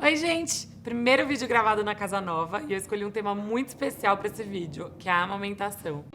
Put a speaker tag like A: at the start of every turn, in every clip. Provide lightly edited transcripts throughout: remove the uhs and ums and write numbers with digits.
A: Oi, gente! Primeiro vídeo gravado na casa nova e eu escolhi um tema muito especial para esse vídeo, que é a amamentação.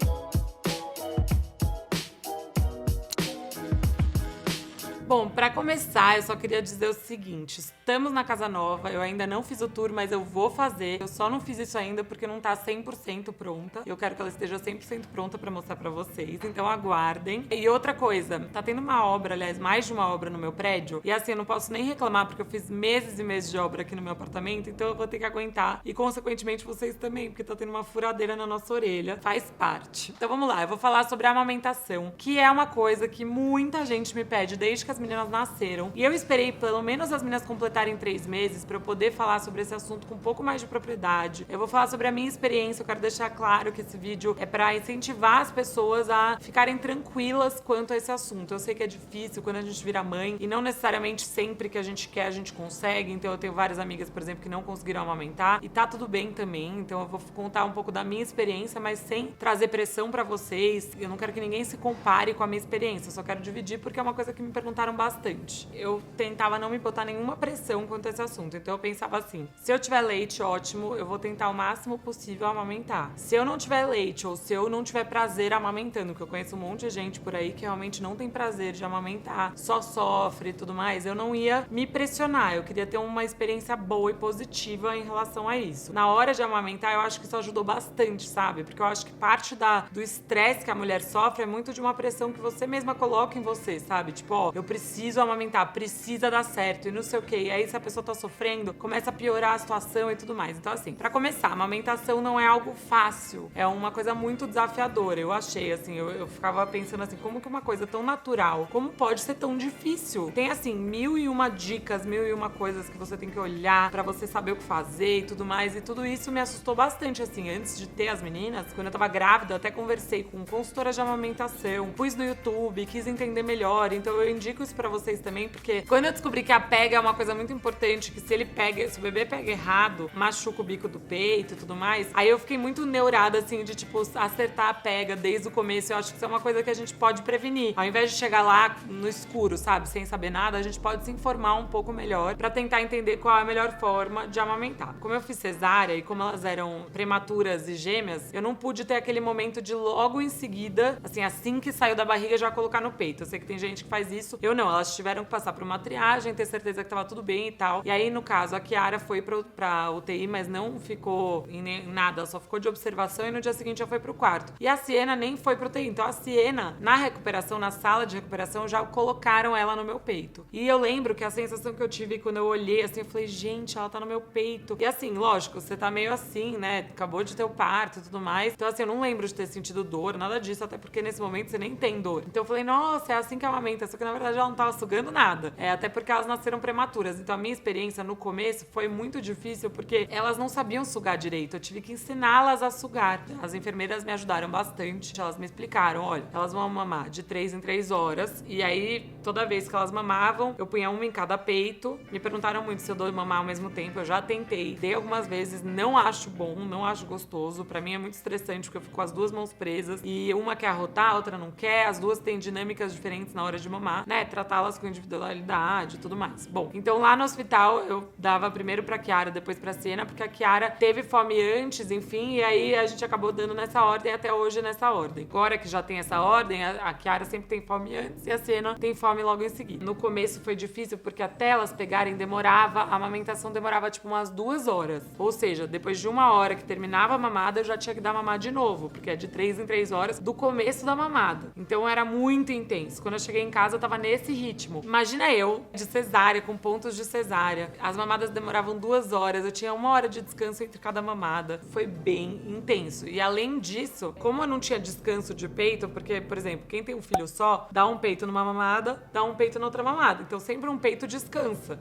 A: Bom, pra começar, eu só queria dizer o seguinte, estamos na casa nova, eu ainda não fiz o tour, mas eu vou fazer. Eu só não fiz isso ainda porque não tá 100% pronta. Eu quero que ela esteja 100% pronta pra mostrar pra vocês, então aguardem. E outra coisa, tá tendo uma obra, aliás, mais de uma obra no meu prédio, e assim, eu não posso nem reclamar porque eu fiz meses e meses de obra aqui no meu apartamento, então eu vou ter que aguentar. E consequentemente vocês também, porque tá tendo uma furadeira na nossa orelha, faz parte. Então vamos lá, eu vou falar sobre a amamentação, que é uma coisa que muita gente me pede desde que as meninas nasceram. E eu esperei pelo menos as meninas completarem 3 meses pra eu poder falar sobre esse assunto com um pouco mais de propriedade. Eu vou falar sobre a minha experiência, eu quero deixar claro que esse vídeo é pra incentivar as pessoas a ficarem tranquilas quanto a esse assunto. Eu sei que é difícil quando a gente vira mãe e não necessariamente sempre que a gente quer a gente consegue. Então eu tenho várias amigas, por exemplo, que não conseguiram amamentar e tá tudo bem também. Então eu vou contar um pouco da minha experiência, mas sem trazer pressão pra vocês. Eu não quero que ninguém se compare com a minha experiência, eu só quero dividir porque é uma coisa que me perguntaram bastante. Eu tentava não me botar nenhuma pressão quanto a esse assunto. Então eu pensava assim, se eu tiver leite, ótimo, eu vou tentar o máximo possível amamentar. Se eu não tiver leite ou se eu não tiver prazer amamentando, porque eu conheço um monte de gente por aí que realmente não tem prazer de amamentar, só sofre e tudo mais, eu não ia me pressionar. Eu queria ter uma experiência boa e positiva em relação a isso. Na hora de amamentar, eu acho que isso ajudou bastante, sabe? Porque eu acho que parte do estresse que a mulher sofre é muito de uma pressão que você mesma coloca em você, sabe? Tipo, ó, eu preciso amamentar, precisa dar certo e não sei o quê. E aí, se a pessoa tá sofrendo, começa a piorar a situação e tudo mais. Então, assim, pra começar, a amamentação não é algo fácil. É uma coisa muito desafiadora. Eu achei, assim, eu ficava pensando assim, como que uma coisa tão natural, como pode ser tão difícil? Tem, assim, 1001 dicas, 1001 coisas que você tem que olhar pra você saber o que fazer e tudo mais. E tudo isso me assustou bastante, assim, antes de ter as meninas. Quando eu tava grávida, eu até conversei com consultora de amamentação, pus no YouTube, quis entender melhor. Então, eu indico isso pra vocês também, porque quando eu descobri que a pega é uma coisa muito importante, que se o bebê pega errado, machuca o bico do peito e tudo mais, aí eu fiquei muito neurada, assim, de, tipo, acertar a pega desde o começo. Eu acho que isso é uma coisa que a gente pode prevenir. Ao invés de chegar lá no escuro, sabe, sem saber nada, a gente pode se informar um pouco melhor pra tentar entender qual é a melhor forma de amamentar. Como eu fiz cesárea e como elas eram prematuras e gêmeas, eu não pude ter aquele momento de logo em seguida, assim que saiu da barriga, já colocar no peito. Eu sei que tem gente que faz isso, eu não. Elas tiveram que passar por uma triagem, ter certeza que tava tudo bem e tal. E aí, no caso, a Kiara foi pra UTI, mas não ficou em nada, só ficou de observação e no dia seguinte já foi pro quarto. E a Siena nem foi pro UTI. Então a Siena, na recuperação, na sala de recuperação, já colocaram ela no meu peito. E eu lembro que a sensação que eu tive quando eu olhei, assim, eu falei, gente, ela tá no meu peito. E assim, lógico, você tá meio assim, né? Acabou de ter o parto e tudo mais. Então, assim, eu não lembro de ter sentido dor, nada disso, até porque nesse momento você nem tem dor. Então eu falei, nossa, é assim que amamenta. Só que na verdade ela não tava sugando nada. Até porque elas nasceram prematuras. Então a minha experiência no começo foi muito difícil porque elas não sabiam sugar direito. Eu tive que ensiná-las a sugar. As enfermeiras me ajudaram bastante. Elas me explicaram, olha, elas vão mamar de 3 em 3 horas. E aí, toda vez que elas mamavam, eu punha uma em cada peito. Me perguntaram muito se eu dou mamar ao mesmo tempo. Eu já tentei. Dei algumas vezes. Não acho bom, não acho gostoso. Pra mim é muito estressante porque eu fico com as duas mãos presas. E uma quer arrotar, a outra não quer. As duas têm dinâmicas diferentes na hora de mamar, né? Tratá-las com individualidade e tudo mais. Bom, então lá no hospital eu dava primeiro pra Kiara, depois pra Siena, porque a Kiara teve fome antes, enfim, e aí a gente acabou dando nessa ordem até hoje nessa ordem. Agora que já tem essa ordem, a Kiara sempre tem fome antes e a Siena tem fome logo em seguida. No começo foi difícil porque até elas pegarem demorava, a amamentação demorava tipo umas 2 horas. Ou seja, depois de 1 hora que terminava a mamada, eu já tinha que dar mamar de novo, porque é de 3 em 3 horas do começo da mamada. Então era muito intenso. Quando eu cheguei em casa, eu tava nesse ritmo. Imagina eu, de cesárea, com pontos de cesárea. As mamadas demoravam 2 horas, eu tinha 1 hora de descanso entre cada mamada. Foi bem intenso. E além disso, como eu não tinha descanso de peito, porque, por exemplo, quem tem um filho só, dá um peito numa mamada, dá um peito na outra mamada. Então sempre um peito descansa.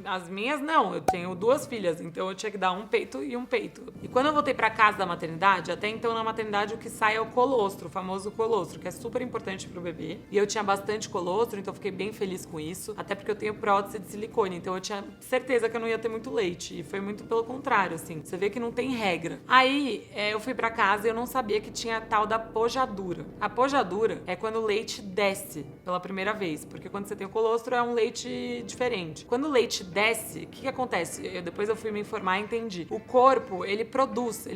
A: As minhas não, eu tenho 2 filhas, então eu tinha que dar um peito e um peito. E quando eu voltei pra casa da maternidade, até então na maternidade o que sai é o colostro, o famoso colostro, que é super importante pro bebê. E eu tinha bastante colostro, então eu fiquei fiquei bem feliz com isso, até porque eu tenho prótese de silicone, então eu tinha certeza que eu não ia ter muito leite, e foi muito pelo contrário, assim, você vê que não tem regra. Aí, eu fui pra casa e eu não sabia que tinha a tal da pojadura. A pojadura é quando o leite desce pela primeira vez, porque quando você tem o colostro é um leite diferente. Quando o leite desce, o que acontece? Depois eu fui me informar e entendi. O corpo, ele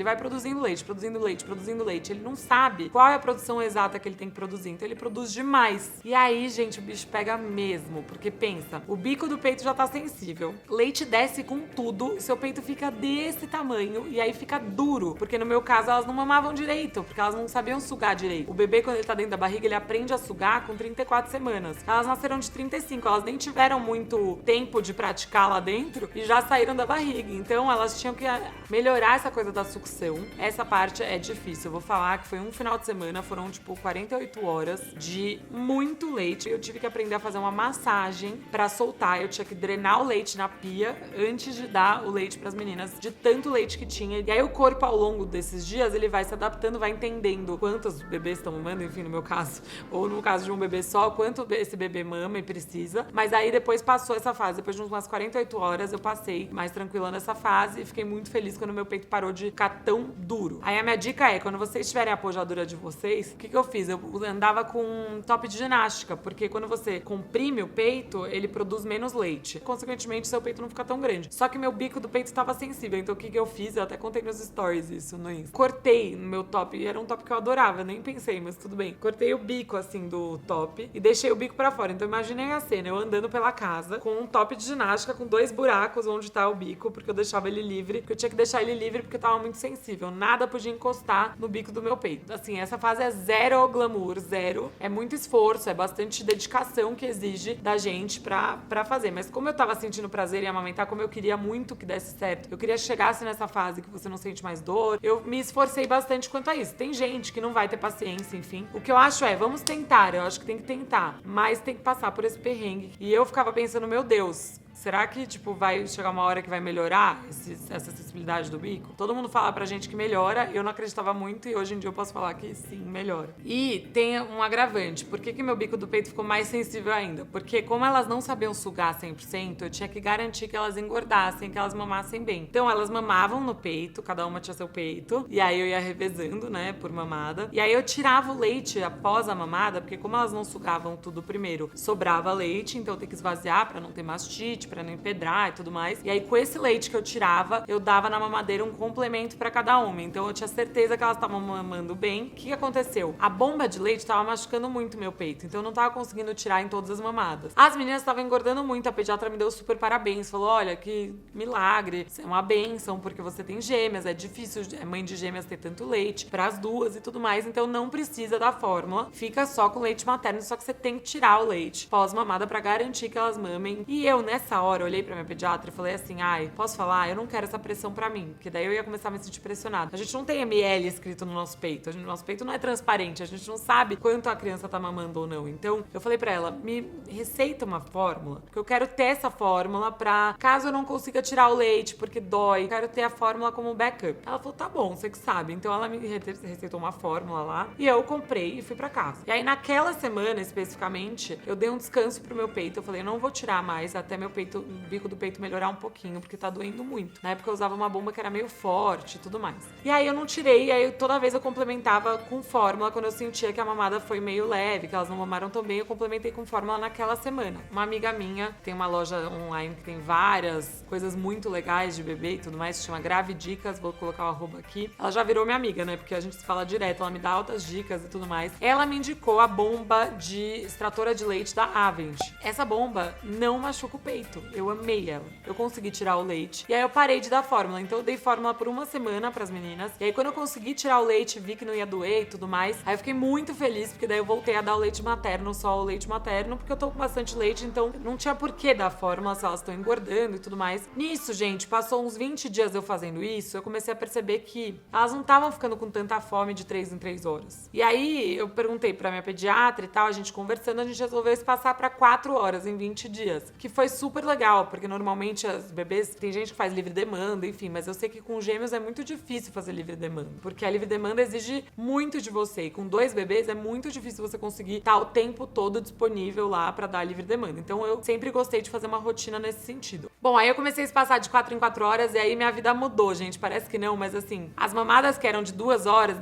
A: vai produzindo leite, produzindo leite, produzindo leite. Ele não sabe qual é a produção exata que ele tem que produzir, então ele produz demais. E aí, gente, o bicho pega mesmo, porque pensa, o bico do peito já tá sensível, leite desce com tudo, seu peito fica desse tamanho e aí fica duro, porque no meu caso elas não mamavam direito, porque elas não sabiam sugar direito. O bebê, quando ele tá dentro da barriga, ele aprende a sugar com 34 semanas. Elas nasceram de 35, elas nem tiveram muito tempo de praticar lá dentro e já saíram da barriga. Então elas tinham que melhorar essa coisa da sucção. Essa parte é difícil. Eu vou falar que foi um final de semana, foram tipo 48 horas de muito leite. Eu tive que aprender a fazer uma massagem pra soltar. Eu tinha que drenar o leite na pia antes de dar o leite pras meninas, de tanto leite que tinha. E aí o corpo, ao longo desses dias, ele vai se adaptando, vai entendendo quantos bebês estão mamando, enfim, no meu caso, ou no caso de um bebê só, quanto esse bebê mama e precisa. Mas aí depois passou essa fase. Depois de umas 48 horas, eu passei mais tranquila nessa fase e fiquei muito feliz quando meu peito parou de ficar tão duro. Aí a minha dica é, quando vocês tiverem a pojadura de vocês, o que eu fiz? Eu andava com um top de ginástica, porque quando você comprime o peito, ele produz menos leite. Consequentemente, seu peito não fica tão grande. Só que meu bico do peito estava sensível, então o que eu fiz? Eu até contei nos stories isso no Insta. Cortei no meu top, e era um top que eu adorava, eu nem pensei, mas tudo bem. Cortei o bico, assim, do top e deixei o bico pra fora. Então imaginei a cena, eu andando pela casa com um top de ginástica com 2 buracos onde tá o bico, porque eu deixava ele livre, porque eu tinha que deixar ele livre porque eu tava muito sensível. Nada podia encostar no bico do meu peito. Assim, essa fase é zero glamour, zero. É muito esforço, é bastante dedicação que exige da gente pra fazer. Mas como eu tava sentindo prazer em amamentar, como eu queria muito que desse certo, eu queria que chegasse nessa fase que você não sente mais dor, eu me esforcei bastante quanto a isso. Tem gente que não vai ter paciência, enfim. O que eu acho vamos tentar, eu acho que tem que tentar, mas tem que passar por esse perrengue. E eu ficava pensando, meu Deus, será que, tipo, vai chegar uma hora que vai melhorar essa sensibilidade do bico? Todo mundo fala pra gente que melhora, eu não acreditava muito e hoje em dia eu posso falar que sim, melhora. E tem um agravante. Por que meu bico do peito ficou mais sensível ainda? Porque como elas não sabiam sugar 100%, eu tinha que garantir que elas engordassem, que elas mamassem bem. Então elas mamavam no peito, cada uma tinha seu peito, e aí eu ia revezando, né, por mamada. E aí eu tirava o leite após a mamada, porque como elas não sugavam tudo primeiro, sobrava leite, então eu tenho que esvaziar pra não ter mastite, pra não empedrar e tudo mais. E aí, com esse leite que eu tirava, eu dava na mamadeira um complemento pra cada uma. Então, eu tinha certeza que elas estavam mamando bem. O que aconteceu? A bomba de leite tava machucando muito meu peito. Então, eu não tava conseguindo tirar em todas as mamadas. As meninas estavam engordando muito. A pediatra me deu super parabéns. Falou, olha, que milagre. Isso é uma bênção, porque você tem gêmeas. É difícil, mãe de gêmeas ter tanto leite pras duas e tudo mais. Então, não precisa da fórmula. Fica só com leite materno. Só que você tem que tirar o leite pós-mamada pra garantir que elas mamem. E eu, nessa hora, eu olhei pra minha pediatra e falei assim, ai, posso falar? Eu não quero essa pressão pra mim, porque daí eu ia começar a me sentir pressionada. A gente não tem ml escrito no nosso peito, o nosso peito não é transparente, a gente não sabe quanto a criança tá mamando ou não. Então, eu falei pra ela, me receita uma fórmula, porque eu quero ter essa fórmula pra, caso eu não consiga tirar o leite, porque dói, eu quero ter a fórmula como backup. Ela falou, tá bom, você que sabe. Então, ela me receitou uma fórmula lá, e eu comprei e fui pra casa. E aí, naquela semana, especificamente, eu dei um descanso pro meu peito, eu falei, eu não vou tirar mais até meu peito, o bico do peito melhorar um pouquinho, porque tá doendo muito. Na época eu usava uma bomba que era meio forte e tudo mais. E aí eu não tirei, e aí toda vez eu complementava com fórmula quando eu sentia que a mamada foi meio leve, que elas não mamaram tão bem, eu complementei com fórmula naquela semana. Uma amiga minha tem uma loja online que tem várias coisas muito legais de bebê e tudo mais, se chama Grave Dicas, vou colocar o arroba aqui. Ela já virou minha amiga, né? Porque a gente se fala direto, ela me dá altas dicas e tudo mais. Ela me indicou a bomba de extratora de leite da Avent. Essa bomba não machuca o peito. Eu amei ela. Eu consegui tirar o leite. E aí eu parei de dar fórmula. Então eu dei fórmula por uma semana pras meninas. E aí quando eu consegui tirar o leite, vi que não ia doer e tudo mais, aí eu fiquei muito feliz, porque daí eu voltei a dar o leite materno, só o leite materno, porque eu tô com bastante leite, então não tinha por que dar fórmula se elas estão engordando e tudo mais. Nisso, gente, passou uns 20 dias eu fazendo isso, eu comecei a perceber que elas não estavam ficando com tanta fome de 3 em 3 horas. E aí eu perguntei pra minha pediatra e tal, a gente conversando, a gente resolveu espaçar pra 4 horas em 20 dias, que foi super super legal, porque normalmente as bebês, tem gente que faz livre demanda, enfim, mas eu sei que com gêmeos é muito difícil fazer livre demanda, porque a livre demanda exige muito de você, e com 2 bebês é muito difícil você conseguir estar o tempo todo disponível lá pra dar livre demanda. Então eu sempre gostei de fazer uma rotina nesse sentido. Bom, aí eu comecei a espaçar de 4 em 4 horas e aí minha vida mudou, gente. Parece que não, mas assim, as mamadas que eram de 2 horas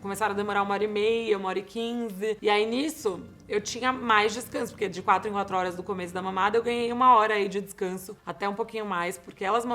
A: começaram a demorar 1h30, 1h15. E aí nisso, eu tinha mais descanso, porque de 4 em 4 horas do começo da mamada, eu ganhei 1 hora aí de descanso, até um pouquinho mais, porque elas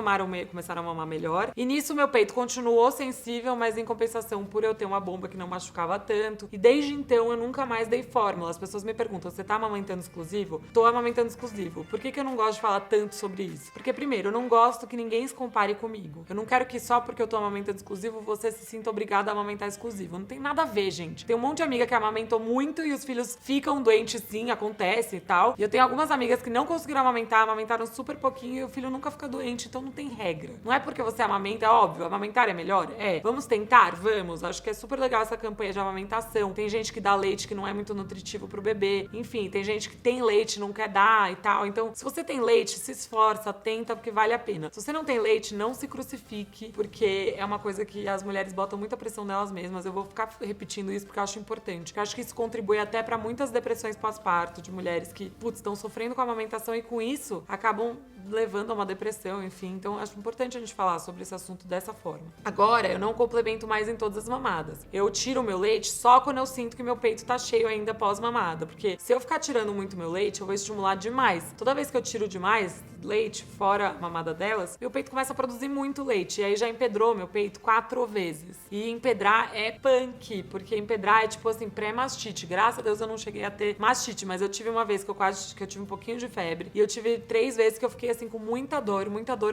A: começaram a mamar melhor. E nisso, meu peito continuou sensível, mas em compensação, por eu ter uma bomba que não machucava tanto. E desde então, eu nunca mais dei fórmula. As pessoas me perguntam, você tá amamentando exclusivo? Tô amamentando exclusivo. Por que eu não gosto de falar tanto sobre isso? Porque, primeiro, eu não gosto que ninguém se compare comigo. Eu não quero que só porque eu tô amamentando exclusivo, você se sinta obrigada a amamentar exclusivo. Não tem nada a ver, gente. Tem um monte de amiga que amamentou muito e os filhos ficam doentes, sim, acontece e tal. E eu tenho algumas amigas que não conseguiram amamentar, amamentaram super pouquinho e o filho nunca fica doente, então não tem regra. Não é porque você amamenta, é óbvio, amamentar é melhor? É. Vamos tentar? Vamos. Acho que é super legal essa campanha de amamentação. Tem gente que dá leite que não é muito nutritivo pro bebê. Enfim, tem gente que tem leite e não quer dar e tal. Então, se você tem leite, se esforça, tenta, porque vale a pena. Se você não tem leite, não se crucifique, porque é uma coisa que as mulheres botam muita pressão nelas mesmas. Eu vou ficar repetindo isso porque eu acho importante. Eu acho que isso contribui até pra muitas depressões pós-parto de mulheres que, estão sofrendo com a amamentação e com isso acabam levando a uma depressão, enfim. Então, acho importante a gente falar sobre esse assunto dessa forma. Agora, eu não complemento mais em todas as mamadas. Eu tiro o meu leite só quando eu sinto que meu peito tá cheio ainda pós-mamada, porque se eu ficar tirando muito meu leite, eu vou estimular demais. Toda vez que eu tiro demais leite, fora a mamada delas, meu peito começa a produzir muito leite. E aí já empedrou meu peito 4 vezes. E empedrar é punk, porque empedrar é tipo assim, pré-mastite. Graças a Deus eu não cheguei a ter mastite, mas eu tive uma vez que eu tive um pouquinho de febre. E eu tive 3 vezes que eu fiquei assim com muita dor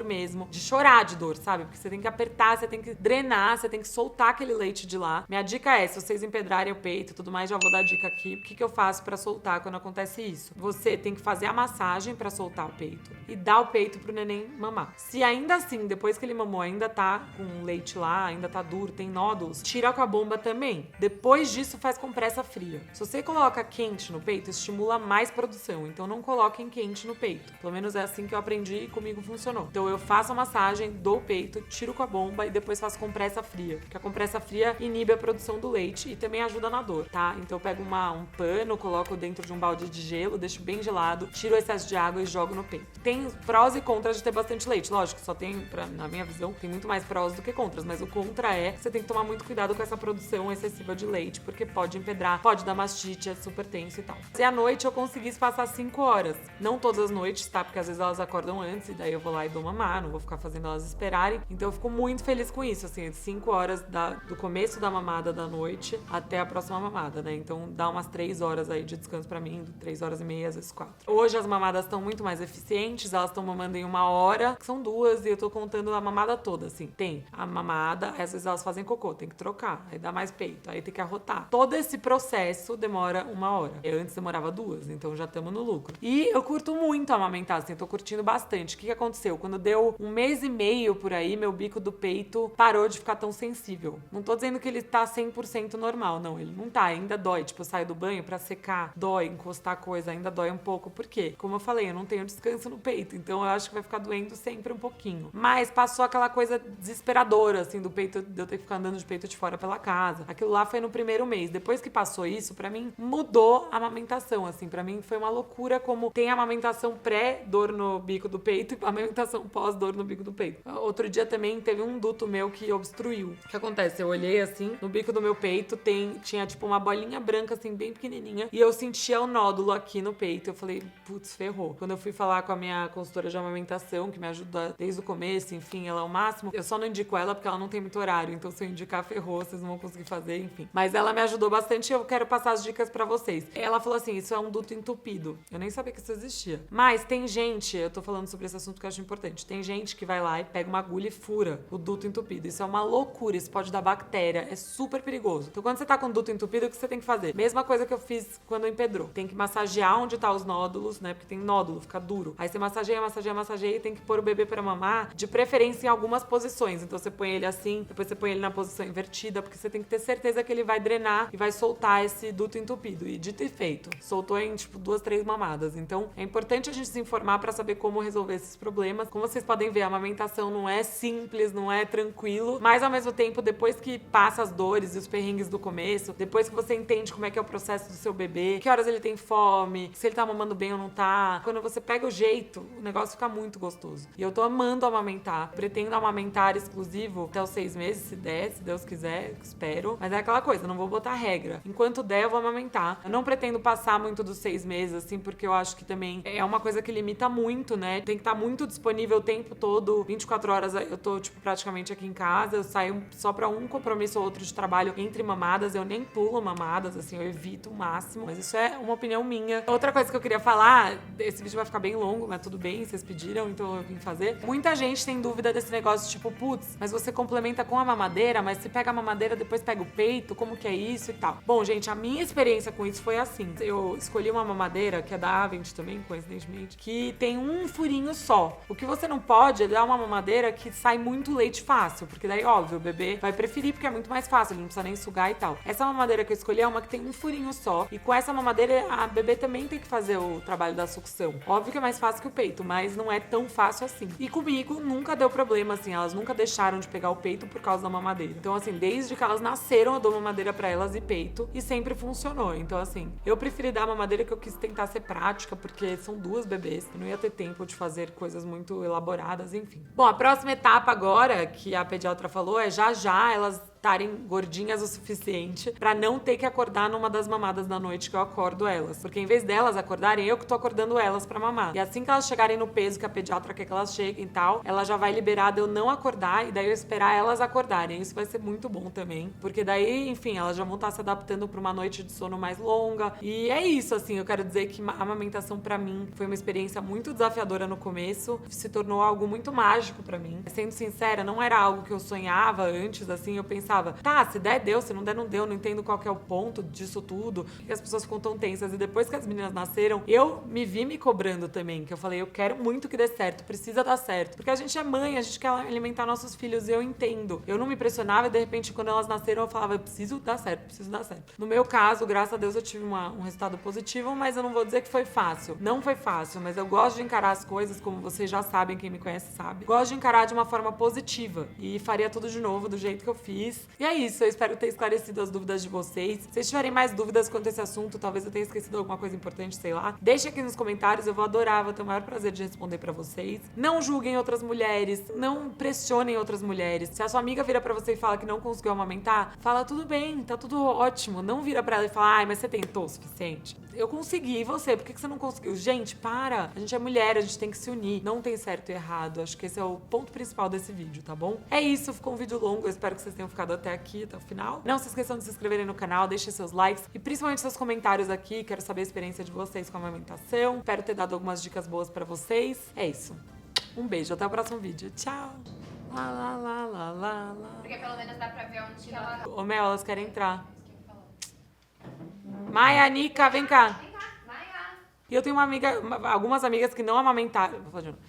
A: mesmo. De chorar de dor, sabe? Porque você tem que apertar, você tem que drenar, você tem que soltar aquele leite de lá. Minha dica é, se vocês empedrarem o peito e tudo mais, já vou dar dica aqui. O que eu faço pra soltar quando acontece isso? Você tem que fazer a massagem pra soltar o peito e dar o peito pro neném mamar. Se ainda assim, depois que ele mamou, ainda tá com leite lá, ainda tá duro, tem nódulos, tira com a bomba também. Depois disso, faz compressa fria. Se você coloca quente no peito, estimula mais produção. Então não coloquem quente no peito. Pelo menos é assim que eu aprendi e comigo funcionou. Então eu faço a massagem do peito, tiro com a bomba e depois faço compressa fria. Porque a compressa fria inibe a produção do leite e também ajuda na dor, tá? Então eu pego um pano, coloco dentro de um balde de gelo, deixo bem gelado, tiro o excesso de água e jogo no peito. Tem prós e contras de ter bastante leite. Lógico, só tem, na minha visão, tem muito mais prós do que contras, mas o contra é que você tem que tomar muito cuidado com essa produção excessiva de leite, porque pode empedrar, pode dar mastite, é super tenso e tal. Se à noite eu conseguisse passar 5 horas, não todas as noites, tá? Porque às vezes elas acordam antes e daí eu vou lá e dou mamar, não vou ficar fazendo elas esperarem. Então eu fico muito feliz com isso, assim, 5 horas do começo da mamada da noite até a próxima mamada, né? Então dá umas 3 horas aí de descanso pra mim, 3 horas e meia, às vezes 4. Hoje as mamadas estão muito mais eficientes, elas estão mamando em 1 hora, que são 2, e eu tô contando a mamada toda, assim. Tem a mamada, às vezes elas fazem cocô, tem que trocar, aí dá mais peito, aí tem que arrotar. Todo esse processo demora 1 hora. Eu antes demorava 2, então já estamos no lucro. E eu curto muito amamentar, assim, tô curtindo bastante. O que aconteceu? Quando deu 1 mês e meio por aí, meu bico do peito parou de ficar tão sensível. Não tô dizendo que ele tá 100% normal, não, ele não tá, ainda dói. Tipo, eu saio do banho pra secar, dói, encostar coisa, ainda dói um pouco. Por quê? Como eu falei, eu não tenho descanso no peito, então eu acho que vai ficar doendo sempre um pouquinho. Mas passou aquela coisa desesperadora, assim, do peito, de eu ter que ficar andando de peito de fora pela casa. Aquilo lá foi no primeiro mês. Depois que passou isso, pra mim, mudou a amamentação, assim. Pra mim foi uma loucura como tem a amamentação pré-dor no bico do peito e a amamentação pós-dor no bico do peito. Outro dia também teve um duto meu que obstruiu. O que acontece? Eu olhei, assim, no bico do meu peito tinha, tipo, uma bolinha branca, assim, bem pequenininha, e eu sentia o nódulo aqui no peito. Eu falei, putz, ferrou. Quando eu fui falar com a minha consultora de amamentação, que me ajuda desde o começo, enfim, ela é o máximo, eu só não indico ela porque ela não tem muito horário, então se eu indicar, ferrou, vocês não vão conseguir fazer, enfim. Mas ela me ajudou bastante e eu quero passar as dicas pra vocês. Ela falou assim, isso é um duto entupido. Eu nem sabia que isso existia. Mas tem gente, eu tô falando sobre esse assunto que eu acho importante, tem gente que vai lá e pega uma agulha e fura o duto entupido. Isso é uma loucura, isso pode dar bactéria, é super perigoso. Então quando você tá com o duto entupido, o que você tem que fazer? Mesma coisa que eu fiz quando empedrou. Tem que massagear onde tá os nódulos, né? Porque tem nódulo, fica duro. Aí você massageia e tem que pôr o bebê pra mamar, de preferência em algumas posições. Então você põe ele assim, depois você põe ele na posição invertida, porque você tem que ter certeza que ele vai drenar e vai soltar esse duto entupido. E dito e feito, soltou em, tipo, 2, 3 mamadas. Então é importante a gente se informar pra saber como como resolver esses problemas. Como vocês podem ver, a amamentação não é simples, não é tranquilo, mas ao mesmo tempo, depois que passa as dores e os perrengues do começo, depois que você entende como é que é o processo do seu bebê, que horas ele tem fome, se ele tá mamando bem ou não tá, quando você pega o jeito, o negócio fica muito gostoso. E eu tô amando amamentar. Pretendo amamentar exclusivo até os 6 meses, se der, se Deus quiser, espero. Mas é aquela coisa, não vou botar regra. Enquanto der, eu vou amamentar. Eu não pretendo passar muito dos 6 meses, assim, porque eu acho que também é uma coisa que limita muito, né? Tem que estar muito disponível o tempo todo, 24 horas eu tô, tipo, praticamente aqui em casa, eu saio só pra um compromisso ou outro de trabalho entre mamadas, eu nem pulo mamadas, assim, eu evito o máximo, mas isso é uma opinião minha. Outra coisa que eu queria falar, esse vídeo vai ficar bem longo, mas tudo bem, vocês pediram, então eu vim fazer. Muita gente tem dúvida desse negócio, tipo, putz, mas você complementa com a mamadeira, mas se pega a mamadeira, depois pega o peito, como que é isso e tal. Bom, gente, a minha experiência com isso foi assim. Eu escolhi uma mamadeira, que é da Avent também, coincidentemente, que tem um furinho só. O que você não pode é dar uma mamadeira que sai muito leite fácil, porque daí, óbvio, o bebê vai preferir, porque é muito mais fácil, ele não precisa nem sugar e tal. Essa mamadeira que eu escolhi é uma que tem um furinho só, e com essa mamadeira, a bebê também tem que fazer o trabalho da sucção. Óbvio que é mais fácil que o peito, mas não é tão fácil assim. E comigo nunca deu problema, assim, elas nunca deixaram de pegar o peito por causa da mamadeira. Então, assim, desde que elas nasceram, eu dou mamadeira pra elas e peito, e sempre funcionou. Então, assim, eu preferi dar a mamadeira que eu quis tentar ser prática, porque são 2 bebês, eu não ia ter tempo de fazer coisas muito elaboradas, enfim. Bom, a próxima etapa agora, que a pediatra falou, é já elas estarem gordinhas o suficiente pra não ter que acordar numa das mamadas da noite que eu acordo elas. Porque em vez delas acordarem, eu que tô acordando elas pra mamar. E assim que elas chegarem no peso que a pediatra quer que elas cheguem e tal, ela já vai liberar de eu não acordar e daí eu esperar elas acordarem. Isso vai ser muito bom também. Porque daí, enfim, elas já vão estar se adaptando pra uma noite de sono mais longa. E é isso, assim, eu quero dizer que a amamentação pra mim foi uma experiência muito desafiadora no começo. Se tornou algo muito mágico pra mim. Sendo sincera, não era algo que eu sonhava antes, assim, eu pensava, tá, se der, deu, se não der, não deu, não entendo qual que é o ponto disso tudo, e as pessoas ficam tão tensas. E depois que as meninas nasceram, eu me vi me cobrando também, que eu falei, eu quero muito que dê certo, precisa dar certo, porque a gente é mãe, a gente quer alimentar nossos filhos, e eu entendo. Eu não me pressionava e de repente, quando elas nasceram, eu falava, eu preciso dar certo, preciso dar certo. No meu caso, graças a Deus, eu tive um resultado positivo, mas eu não vou dizer que foi fácil. Não foi fácil, mas eu gosto de encarar as coisas, como vocês já sabem, quem me conhece sabe. Gosto de encarar de uma forma positiva, e faria tudo de novo, do jeito que eu fiz. E é isso, eu espero ter esclarecido as dúvidas de vocês. Se vocês tiverem mais dúvidas quanto a esse assunto, talvez eu tenha esquecido alguma coisa importante, sei lá, deixem aqui nos comentários, eu vou adorar, vou ter o maior prazer de responder pra vocês. Não julguem outras mulheres, não pressionem outras mulheres. Se a sua amiga vira pra você e fala que não conseguiu amamentar, fala, tudo bem, tá tudo ótimo. Não vira pra ela e fala, ai, mas você tentou o suficiente? Eu consegui, e você? Por que você não conseguiu? Gente, para! A gente é mulher, a gente tem que se unir. Não tem certo e errado. Acho que esse é o ponto principal desse vídeo, tá bom? É isso, ficou um vídeo longo. Eu espero que vocês tenham ficado até aqui, até o final. Não se esqueçam de se inscreverem no canal, deixem seus likes e principalmente seus comentários aqui. Quero saber a experiência de vocês com a amamentação. Espero ter dado algumas dicas boas pra vocês. É isso. Um beijo, até o próximo vídeo. Tchau! Lá, lá, lá, lá, lá, lá.
B: Porque pelo menos dá pra ver onde que ela...
A: Ô, Mel, elas querem entrar. Maia, Nica, vem cá.
B: Vem cá, Maia.
A: E eu tenho algumas amigas que não amamentaram. Vou falar de novo.